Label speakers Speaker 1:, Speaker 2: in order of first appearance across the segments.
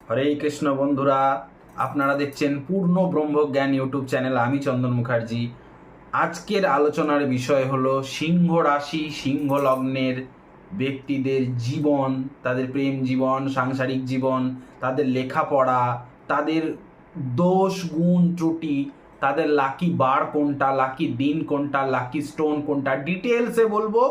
Speaker 1: হরে কৃষ্ণ বন্ধুরা, আপনারা দেখছেন পূর্ণ ব্রহ্মজ্ঞান ইউটিউব চ্যানেল। আমি চন্দন মুখার্জি। আজকের আলোচনার বিষয় হলো সিংহ রাশি সিংহ লগ্নের ব্যক্তিদের জীবন, তাদের প্রেম জীবন, সাংসারিক জীবন, তাদের লেখাপড়া, তাদের দোষ গুণ ত্রুটি, তাদের লাকি বার কোনটা, লাকি দিন কোনটা, লাকি স্টোন কোনটা, ডিটেলসে বলবো।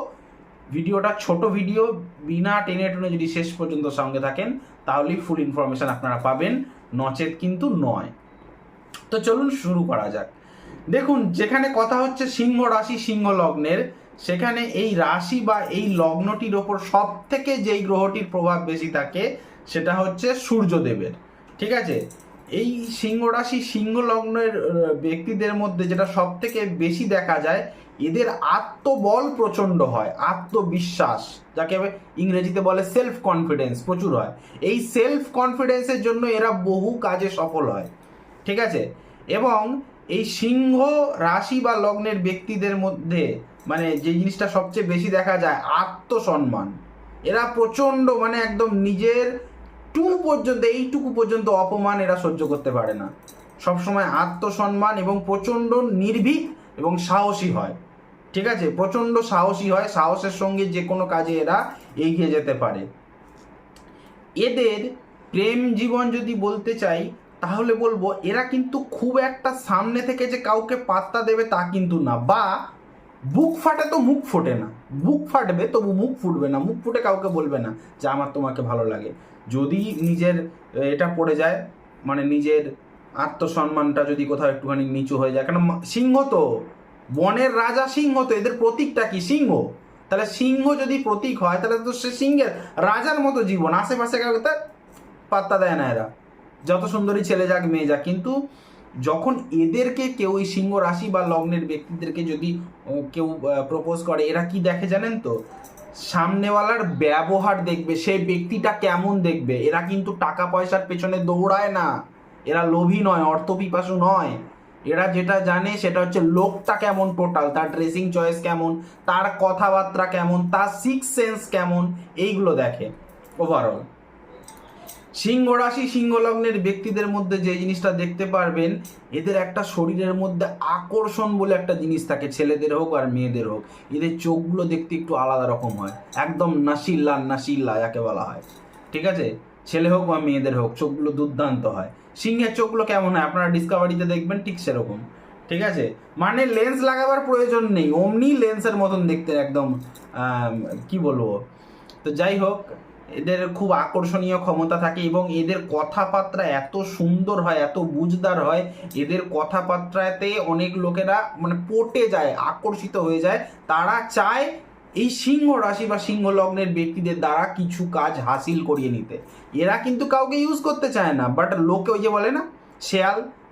Speaker 1: ভিডিওটা ছোট ভিডিও, বিনা টেনে টেনে যদি শেষ পর্যন্ত সঙ্গে থাকেন তাহলেই ফুল ইনফরমেশন আপনারা পাবেন, নচেত কিন্তু নয়। তো চলুন শুরু করা যাক। দেখুন, যেখানে কথা হচ্ছে সিংহ রাশি সিংহ লগ্নের, সেখানে এই রাশি বা এই লগ্নটির ওপর সব থেকে যেই গ্রহটির প্রভাব বেশি থাকে সেটা হচ্ছে সূর্যদেবের। ঠিক আছে, এই সিংহ রাশি সিংহ লগ্নের ব্যক্তিদের মধ্যে যেটা সব থেকে বেশি দেখা যায়, এদের আত্মবল প্রচণ্ড হয়, আত্মবিশ্বাস, যাকে ইংরেজিতে বলে সেলফ কনফিডেন্স, প্রচুর হয়। এই সেলফ কনফিডেন্সের জন্য এরা বহু কাজে সফল হয়। ঠিক আছে, এবং এই সিংহ রাশি বা লগ্নের ব্যক্তিদের মধ্যে মানে যে জিনিসটা সবচেয়ে বেশি দেখা যায়, আত্মসম্মান। এরা প্রচণ্ড মানে একদম নিজের এইটুকু পর্যন্ত অপমান এরা সহ্য করতে পারে না। সবসময় আত্মসম্মান এবং প্রচণ্ড নির্ভীক এবং সাহসী হয়। ঠিক আছে, প্রচণ্ড সাহসী হয়, সাহসের সঙ্গে যে কোনো কাজে এরা এগিয়ে যেতে পারে। এদের প্রেম জীবন যদি বলতে চাই তাহলে বলবো এরা কিন্তু খুব একটা সামনে থেকে যে কাউকে পাত্তা দেবে তা কিন্তু না, বা বুক ফাটে তো মুখ ফোটে না, বুক ফাটবে তবু মুখ ফুটবে না, মুখ ফুটে কাউকে বলবে না যে আমার তোমাকে ভালো লাগে। যদি নিজের এটা পড়ে যায়, মানে নিজের আত্মসম্মানটা যদি কোথাও একটুখানি নিচু হয়ে যায়, কারণ সিংহ তো বনের রাজা, সিংহ তো এদের প্রতীকটা কি সিংহ, তাহলে সিংহ যদি প্রতীক হয় তাহলে তো সে সিংহের রাজার মতো জীবন, আশেপাশে কাউকে পাত্তা দেয় না এরা, যত সুন্দরী ছেলে যাক মেয়ে যাক। কিন্তু যখন এদেরকে কেউ এই সিংহ রাশি বা লগ্নের ব্যক্তিদেরকে যদি কেউ প্রপোজ করে, এরা কি দেখে জানেন তো, সামনেওয়ালার ব্যবহার দেখবে, সেই ব্যক্তিটা কেমন দেখবে। এরা কিন্তু টাকা পয়সার পেছনে দৌড়ায় না, এরা লোভী নয়, অর্থপিপাসু নয়। এরা যেটা জানে সেটা হচ্ছে লোকটা কেমন, টোটাল তার ড্রেসিং চয়েস কেমন, তার কথাবার্তা কেমন, তার সিক্স সেন্স কেমন, এইগুলো দেখে ওভারঅল। সিংহ রাশি সিংহ লগ্নের ব্যক্তিদের মধ্যে যে জিনিসটা দেখতে পারবেন, এদের একটা শরীরের মধ্যে আকর্ষণ বলে একটা জিনিস থাকে, ছেলেদের হোক আর মেয়েদের হোক। এদের চোখগুলো দেখতে একটু আলাদা রকম হয়, একদম নাসিল্লা নাসিল্লা যাকে বলা হয়। ঠিক আছে, ছেলে হোক বা মেয়েদের হোক, চোখগুলো দুর্দান্ত হয়। সিংহের চোখগুলো কেমন হয় আপনারা ডিসকভারিতে দেখবেন, ঠিক সেরকম। ঠিক আছে, মানে লেন্স লাগাবার প্রয়োজন নেই, অমনি লেন্সের মতন দেখতে একদম, কি বলবো। তো যাই হোক, এদের খুব আকর্ষণীয় ক্ষমতা থাকে এবং এদের কথাবার্তা এত সুন্দর হয়, এত বুঝদার হয়, এদের কথাবার্তাতে অনেক লোকেরা মানে পটে যায়, আকর্ষিত হয়ে যায়। তারা চায় এই সিংহ রাশি বা সিংহ লগ্নের ব্যক্তিদের দ্বারা কিছু কাজ হাসিল করিয়ে নিতে। এরা কিন্তু কাউকে ইউজ করতে চায় না, বাট লোকে ওই যে বলে না,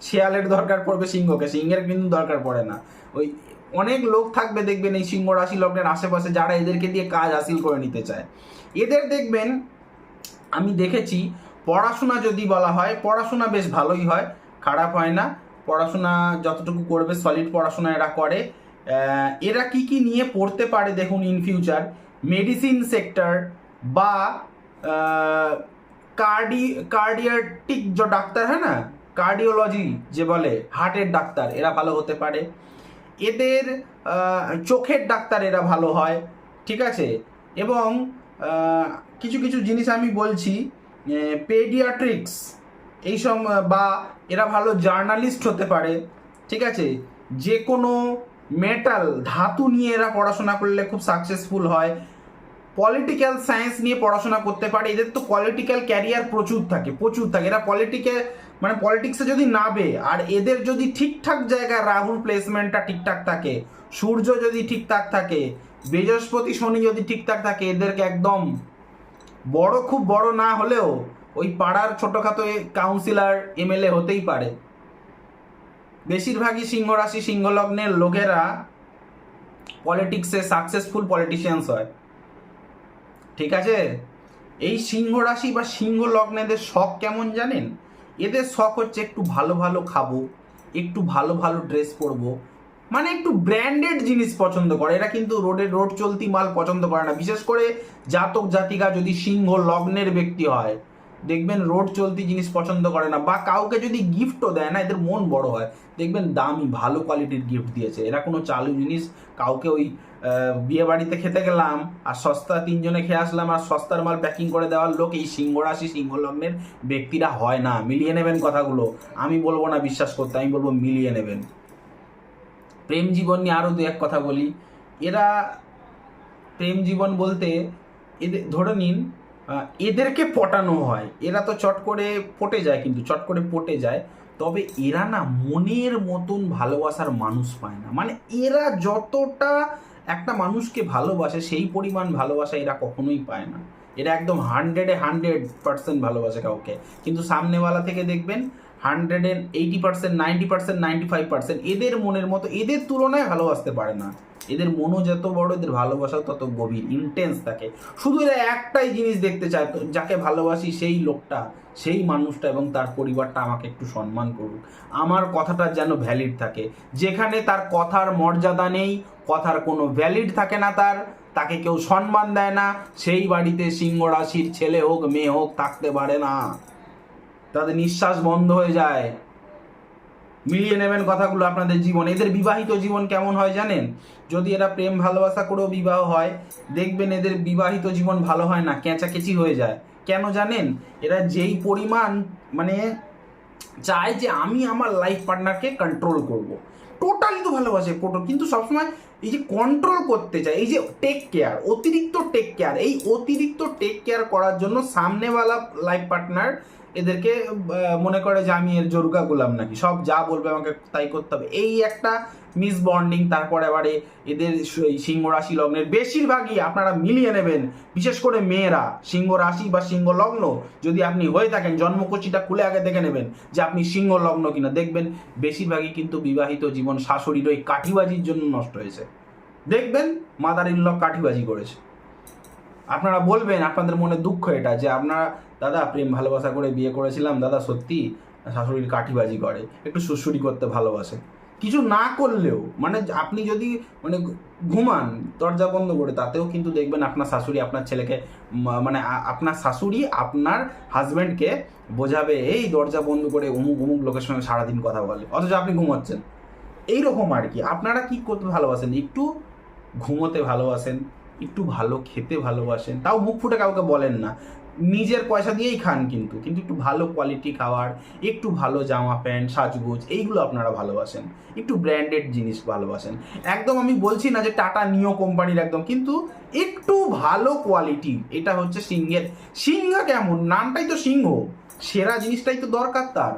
Speaker 1: শেয়ালের দরকার পড়বে সিংহকে, সিংহের কিন্তু দরকার পড়ে না। ওই অনেক লোক থাকবে দেখবেন এই সিংহ রাশি লগ্নের আশেপাশে, যারা এদেরকে দিয়ে কাজ হাসিল করে নিতে চায়। এদের দেখবেন, আমি দেখেছি, পড়াশোনা যদি বলা হয়, পড়াশোনা বেশ ভালোই হয়, খারাপ হয় না। পড়াশোনা যতটুকু করবে সলিড পড়াশোনা এরা করে। এরা কি কি নিয়ে পড়তে পারে দেখুন ইন ফিউচার, মেডিসিন সেক্টর বা কার্ডিয়াটিক যে ডাক্তার হয় না, কার্ডিওলজি যে বলে, হার্টের ডাক্তার এরা ভালো হতে পারে। এদের চোখের ডাক্তার এরা ভালো হয়। ঠিক আছে, এবং কিছু কিছু জিনিস আমি বলছি, পেডিয়াট্রিক্স এইসব, বা এরা ভালো জার্নালিস্ট হতে পারে। ঠিক আছে, যে কোনো মেটাল ধাতু নিয়ে এরা পড়াশোনা করলে খুব সাকসেসফুল হয়। পলিটিক্যাল সায়েন্স নিয়ে পড়াশোনা করতে পারে। এদের তো পলিটিক্যাল ক্যারিয়ার প্রচুর থাকে, প্রচুর থাকে। এরা মানে পলিটিক্সে যদি নাবে, আর এদের যদি ঠিকঠাক জায়গায় রাহুর প্লেসমেন্টটা ঠিকঠাক থাকে, সূর্য যদি ঠিকঠাক থাকে, বৃহস্পতি শনি যদি ঠিকঠাক থাকে, এদেরকে একদম বড়, খুব বড় না হলেও ওই পাড়ার ছোটোখাটো কাউন্সিলর এমএলএ হতেই পারে। বেশিরভাগই সিংহ রাশি সিংহ লগ্নের লোকেরা পলিটিক্সে সাকসেসফুল পলিটিশিয়ানস হয়। ঠিক আছে, এই সিংহ রাশি বা সিংহ লগ্নেদের শখ কেমন জানেন? এদের শখ হচ্ছে একটু ভালো ভালো খাবো, একটু ভালো ভালো ড্রেস পরবো, মানে একটু ব্র্যান্ডেড জিনিস পছন্দ করে এরা, কিন্তু রোড চলতি মাল পছন্দ করে না। বিশেষ করে জাতক জাতিকা যদি সিংহ লগ্নের ব্যক্তি হয়, দেখবেন রোড চলতি জিনিস পছন্দ করে না, বা কাউকে যদি গিফটও দেয় না এদের মন বড় হয়, দেখবেন দামি ভালো কোয়ালিটির গিফট দিয়েছে। এরা কোনো চালু জিনিস কাউকে ওই বিয়ে বাড়িতে খেতে গেলাম আর সস্তা 3 জনে খেয়ে আসলাম আর সস্তার মাল প্যাকিং করে দেওয়ার লোক এই সিংহ রাশি সিংহ লগ্নের ব্যক্তিরা হয় না। মিলিয়ে নেবেন কথাগুলো, আমি বলবো না বিশ্বাস করতে, আমি বলবো মিলিয়ে নেবেন। প্রেম জীবন নিয়ে আরও দু এক কথা বলি। এরা প্রেম জীবন বলতে এদের ধরে নিন এদেরকে পটানো হয়, এরা তো চট করে পটে যায়, কিন্তু চট করে পটে যায়, তবে এরা না মনের মতন ভালোবাসার মানুষ পায় না। মানে এরা যতটা একটা মানুষকে ভালোবাসে সেই পরিমাণ ভালোবাসা এরা কখনোই পায় না। এরা একদম 100% ভালোবাসে কাউকে, কিন্তু সামনেওয়ালা থেকে দেখবেন 180%, 90%, 95% এদের মনের মতো এদের তুলনায় ভালোবাসতে পারে না। এদের মনও যত বড়, এদের ভালোবাসা তত গভীর, ইন্টেন্স থাকে। শুধু এরা একটাই জিনিস দেখতে চায়, তো যাকে ভালোবাসি সেই লোকটা, সেই মানুষটা এবং তার পরিবারটা আমাকে একটু সম্মান করুক, আমার কথাটা যেন ভ্যালিড থাকে। যেখানে তার কথার মর্যাদা নেই, কথার কোনো ভ্যালিড থাকে না, তাকে কেউ সম্মান দেয় না, সেই বাড়িতে সিংহ রাশির ছেলে হোক মেয়ে হোক থাকতে পারে না, তাদের নিঃশ্বাস বন্ধ হয়ে যায়। মিলিয়ে নেবেন কথাগুলো আপনাদের জীবন। এদের বিবাহিত জীবন কেমন হয় জানেন? যদি এরা প্রেম ভালোবাসা করেও বিবাহ হয়, দেখবেন এদের বিবাহিত জীবন ভালো হয় না, কেঁচাকেচি হয়ে যায়। কেন জানেন? এরা যেই পরিমাণ মানে চায় যে আমি আমার লাইফ পার্টনারকে কন্ট্রোল করব, টোটালি তো ভালোবাসে কিন্তু সবসময় এই যে কন্ট্রোল করতে চায়, এই যে টেক কেয়ার, অতিরিক্ত টেক কেয়ার, এই অতিরিক্ত টেক কেয়ার করার জন্য সামনেওয়ালা লাইফ পার্টনার এদেরকে মনে করে যে আমি এর জরুকা গোলাম নাকি, সব যা বলবে আমাকে তাই করতে হবে, এই একটা মিস বন্ডিং। তারপরে এবারে এদের সিংহ রাশি লগ্নের বেশিরভাগই আপনারা মিলিয়ে নেবেন, বিশেষ করে মেয়েরা সিংহ রাশি বা সিংহ লগ্ন যদি আপনি হয়ে থাকেন, জন্মকুচিটা খুলে আগে দেখে নেবেন যে আপনি সিংহ লগ্ন কিনা। দেখবেন বেশিরভাগই কিন্তু বিবাহিত জীবন শাশুড়ির ওই কাঠিবাজির জন্য নষ্ট হয়েছে। দেখবেন মাদার ইন ল কাঠিবাজি করেছে। আপনারা বলবেন আপনাদের মনে দুঃখ এটা যে আপনারা দাদা প্রেম ভালোবাসা করে বিয়ে করেছিলাম, দাদা সত্যি শাশুড়ির কাঠিবাজি করে, একটু সুড়সুড়ি করতে ভালোবাসে। কিছু না করলেও মানে আপনি যদি মানে ঘুমান দরজা বন্ধ করে, তাতেও কিন্তু দেখবেন আপনার শাশুড়ি আপনার ছেলেকে মানে আপনার শাশুড়ি আপনার হাজব্যান্ডকে বোঝাবে এই দরজা বন্ধ করে অমুক অমুক লোকের সঙ্গে সারাদিন কথা বলে, অথচ আপনি ঘুমাচ্ছেন। এইরকম আর কি। আপনারা কি করতে ভালোবাসেন? একটু ঘুমোতে ভালোবাসেন, একটু ভালো খেতে ভালোবাসেন, তাও মুখ ফুটে কাউকে বলেন না, নিজের পয়সা দিয়েই খান, কিন্তু একটু ভালো কোয়ালিটি খাবার, একটু ভালো জামা প্যান্ট সাজগোজ এইগুলো আপনারা ভালোবাসেন, একটু ব্র্যান্ডেড জিনিস ভালোবাসেন। একদম আমি বলছি না যে টাটা নিও কোম্পানির একদম, কিন্তু একটু ভালো কোয়ালিটি। এটা হচ্ছে সিংহের। সিংহ কেমন? নামটাই তো সিংহ, সেরা জিনিসটাই তো দরকার তার।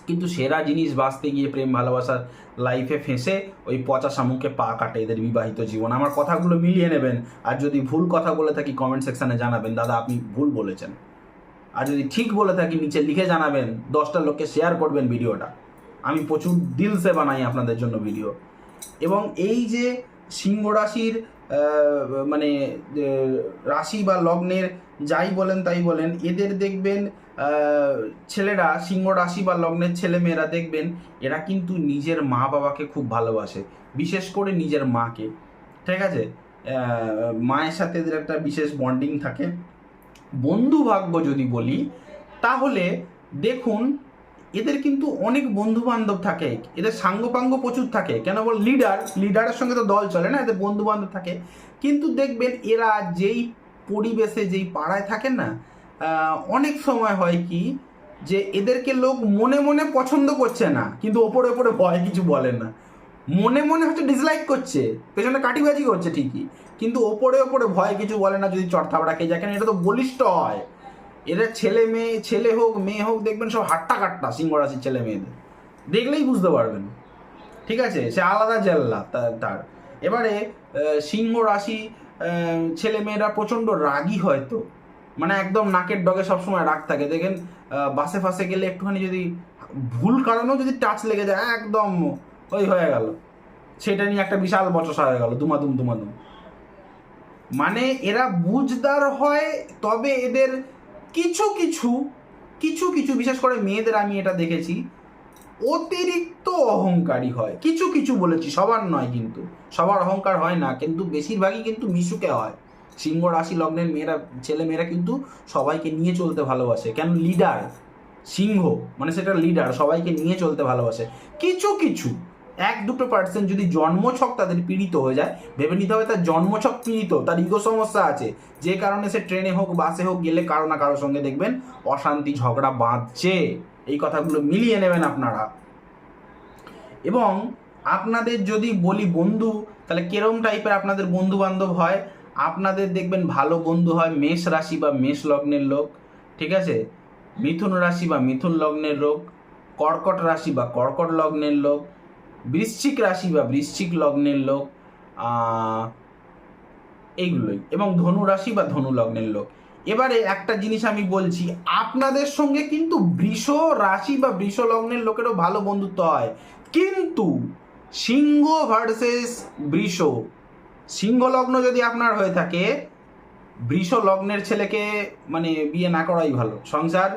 Speaker 1: কিন্তু সেরা জিনিস বাঁচতে গিয়ে প্রেম ভালোবাসার লাইফে ফেঁসে ওই পচা শামুকে পা কাটে এদের বিবাহিত জীবন। আমার কথাগুলো মিলিয়ে নেবেন, আর যদি ভুল কথা বলে থাকি কমেন্ট সেকশানে জানাবেন দাদা আপনি ভুল বলেছেন, আর যদি ঠিক বলে থাকি নিচে লিখে জানাবেন, 10টা লোককে শেয়ার করবেন ভিডিওটা। আমি প্রচুর দিল সে বানাই আপনাদের জন্য ভিডিও। এবং এই যে সিংহ রাশির মানে রাশি বা লগ্নের যাই বলেন তাই বলেন, এদের দেখবেন ছেলেরা সিংহ রাশি বা লগ্নের ছেলে মেয়েরা দেখবেন এরা কিন্তু নিজের মা বাবাকে খুব ভালোবাসে, বিশেষ করে নিজের মাকে। ঠিক আছে, মায়ের সাথে এদের একটা বিশেষ বন্ডিং থাকে। বন্ধু ভাগ্য যদি বলি তাহলে দেখুন এদের কিন্তু অনেক বন্ধু বান্ধব থাকে, এদের সাঙ্গপাঙ্গ প্রচুর থাকে। কেন বল, লিডারের সঙ্গে তো দল চলে না, এদের বন্ধু বান্ধব থাকে। কিন্তু দেখবেন এরা যেই পরিবেশে যেই পাড়ায় থাকেন না, অনেক সময় হয় কি যে এদেরকে লোক মনে মনে পছন্দ করছে না, কিন্তু ওপরে ওপরে ভয় কিছু বলে না। মনে মনে হচ্ছে ডিসলাইক করছে, পেছনে কাটিবাজি করছে ঠিকই, কিন্তু ওপরে ওপরে ভয় কিছু বলে না যদি চড়থাবড়া খেয়ে যায়। কেন, এটা তো বলিষ্ঠ হয়। এদের ছেলে হোক মেয়ে হোক দেখবেন সব হাট্টা কাট্টা। সিংহ রাশির ছেলে মেয়েদের দেখলেই বুঝতে পারবেন, ঠিক আছে, সে আলাদা জেল্লা তার। এবারে সিংহ রাশি ছেলে মেয়েরা প্রচণ্ড রাগী হয়তো, মানে একদম নাকের ডগে সবসময় রাগ থাকে। দেখেন বাসে ফাসে গেলে একটুখানি যদি ভুল কারণেও যদি টাচ লেগে যায় একদম ওই হয়ে গেল, সেটা নিয়ে একটা বিশাল বচসা হয়ে গেল, দুমাদুম। মানে এরা বুঝদার হয়, তবে এদের কিছু কিছু বিশেষ করে মেয়েদের আমি এটা দেখেছি অতিরিক্ত অহংকারী হয়। কিছু বলেছি, সবার নয়, কিন্তু সবার অহংকার হয় না, কিন্তু বেশিরভাগই কিন্তু মিশুকে হয়। সিংহ রাশি লগ্নের ছেলে মেয়েরা কিন্তু সবাইকে নিয়ে চলতে ভালোবাসে। কেন? লিডার সিংহ মানে সেটা লিডার, সবাইকে নিয়ে চলতে ভালোবাসে। কিছু 1-2% যদি জন্মছক তাদের পীড়িত হয়ে যায়, ভেবে নিতে হবে তার জন্মছক পীড়িত, তার ইগো সমস্যা আছে, যে কারণে সে ট্রেনে হোক বাসে হোক গেলে কারো না কারোর সঙ্গে দেখবেন অশান্তি ঝগড়া বাঁধছে। এই কথাগুলো মিলিয়ে নেবেন আপনারা। এবং আপনাদের যদি বলি বন্ধু, তাহলে কেরম টাইপের আপনাদের বন্ধু বান্ধব হয়? আপনাদের দেখবেন ভালো বন্ধু হয় মেষ রাশি বা মেষ লগ্নের লোক, ঠিক আছে, মিথুন রাশি বা মিথুন লগ্নের লোক, কর্কট রাশি বা কর্কট লগ্নের লোক, বৃশ্চিক রাশি বা বৃশ্চিক লগ্নের লোক, এইগুলোই, এবং ধনু রাশি বা ধনু লগ্নের লোক। এবারে একটা জিনিস আমি বলছি, আপনাদের সঙ্গে কিন্তু বৃষ রাশি বা বৃষ লগ্নের লোকেরও ভালো বন্ধুত্ব হয়, কিন্তু সিংহ ভার্সেস বৃষ, সিংহ লগ্ন যদি আপনার হয়ে থাকে, বৃষ লগ্নের ছেলেকে মানে বিয়ে না করাই ভালো। সংসার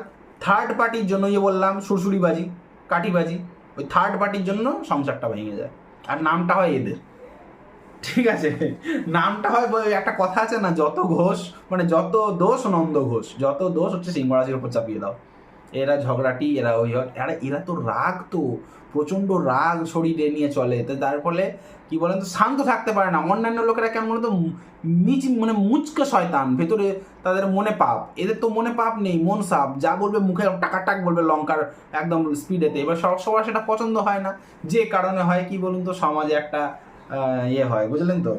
Speaker 1: থার্ড পার্টির জন্য, বললাম সুরসুরিবাজি কাঠিবাজি, ওই থার্ড পার্টির জন্য সংসারটা ভেঙে যায়, আর নামটা হয় এদের, ঠিক আছে, নামটা হয়, একটা কথা আছে না, যত ঘোষ মানে যত দোষ নন্দ ঘোষ, যত দোষ হচ্ছে সিংহ রাশির উপর চাপিয়ে দাও। এরা ঝগড়াটি, এরা ওই, এরা তো রাগ, তো প্রচণ্ড রাগ শরীরে নিয়ে চলে, তো তার ফলে কি বলেন তো শান্ত থাকতে পারে না। অন্যান্য লোকেরা কেমন বলতো মানে মুচকে শয়তান, ভেতরে তাদের মনে পাপ, এদের তো মনে পাপ নেই, মন সাপ, যা বলবে মুখে টাক বলবে লঙ্কার একদম স্পিডেতে। এবার সবার সেটা পছন্দ হয় না, যে কারণে হয় কি বলুন তো, সমাজে একটা হয়, বুঝলেন তো।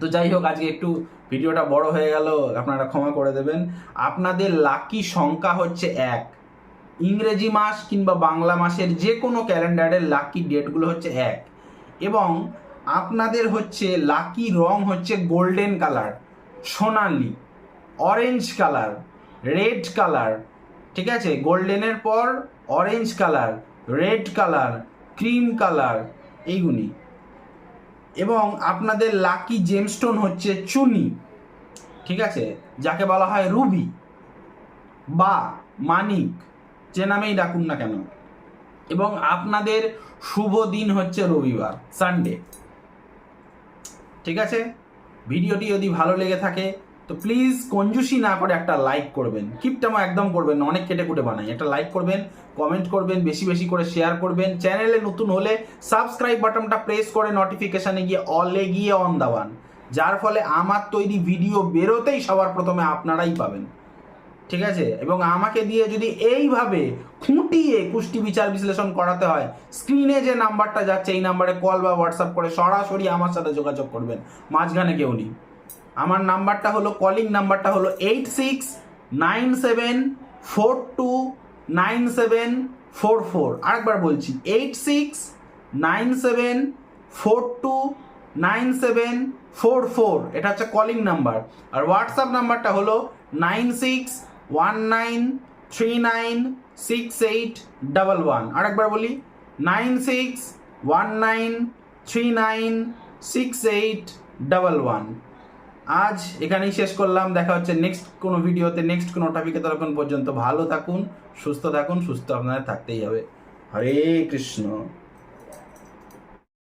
Speaker 1: তো যাই হোক, আজকে একটু ভিডিওটা বড় হয়ে গেল, আপনারা ক্ষমা করে দেবেন। আপনাদের লাকি সংখ্যা হচ্ছে 1, ইংরেজি মাস কিংবা বাংলা মাসের যে কোনো ক্যালেন্ডারের লাকি ডেটগুলো হচ্ছে 1, এবং আপনাদের হচ্ছে লাকি রং হচ্ছে গোল্ডেন কালার, সোনালি, অরেঞ্জ কালার, রেড কালার, ঠিক আছে, গোল্ডেনের পর orange colour, red colour, cream colour, এইগুলি। এবং আপনাদের লাকি জেমস্টোন হচ্ছে চুনি, ঠিক আছে, যাকে বলা হয় রুবি বা মানিক, যে নামেই ডাকুন না কেন। এবং আপনাদের শুভ দিন হচ্ছে রবিবার, সানডে, ঠিক আছে। ভিডিওটি যদি ভালো লেগে থাকে তো প্লিজ কঞ্জুসি না করে একটা লাইক করবেন, কিপটামো একদম করবেন না, অনেক কেটে কুটে বানাই, একটা লাইক করবেন, কমেন্ট করবেন, বেশি বেশি করে শেয়ার করবেন। চ্যানেলে নতুন হলে সাবস্ক্রাইব বাটনটা প্রেস করে নোটিফিকেশানে গিয়ে অলে গিয়ে অন দাবান, যার ফলে আমার তৈরি ভিডিও বেরোতেই সবার প্রথমে আপনারাই পাবেন, ঠিক আছে। এবং আমাকে দিয়ে যদি এইভাবে খুঁটিয়ে কুষ্টি বিচার বিশ্লেষণ করাতে হয়, স্ক্রিনে যে নাম্বারটা যাচ্ছে এই নাম্বারে কল বা হোয়াটসঅ্যাপ করে সরাসরি আমার সাথে যোগাযোগ করবেন, মাঝখানে কেউ নেই। আমার নাম্বারটা হলো, কলিং নাম্বারটা হলো 8697429744। আরেকবার বলছি, 8697429744, এটা হচ্ছে কলিং নাম্বার। আর হোয়াটসঅ্যাপ নাম্বারটা হলো 9619396811। আরেকবার বলি, 9619396811। আজ এখানেই শেষ করলাম, দেখা হচ্ছে নেক্সট কোনো ভিডিওতে, নেক্সট কোনো টপিকে। ততক্ষণ পর্যন্ত ভালো থাকুন, সুস্থ থাকুন, সুস্থ আপনারা থাকতেই হবে। হরে কৃষ্ণ।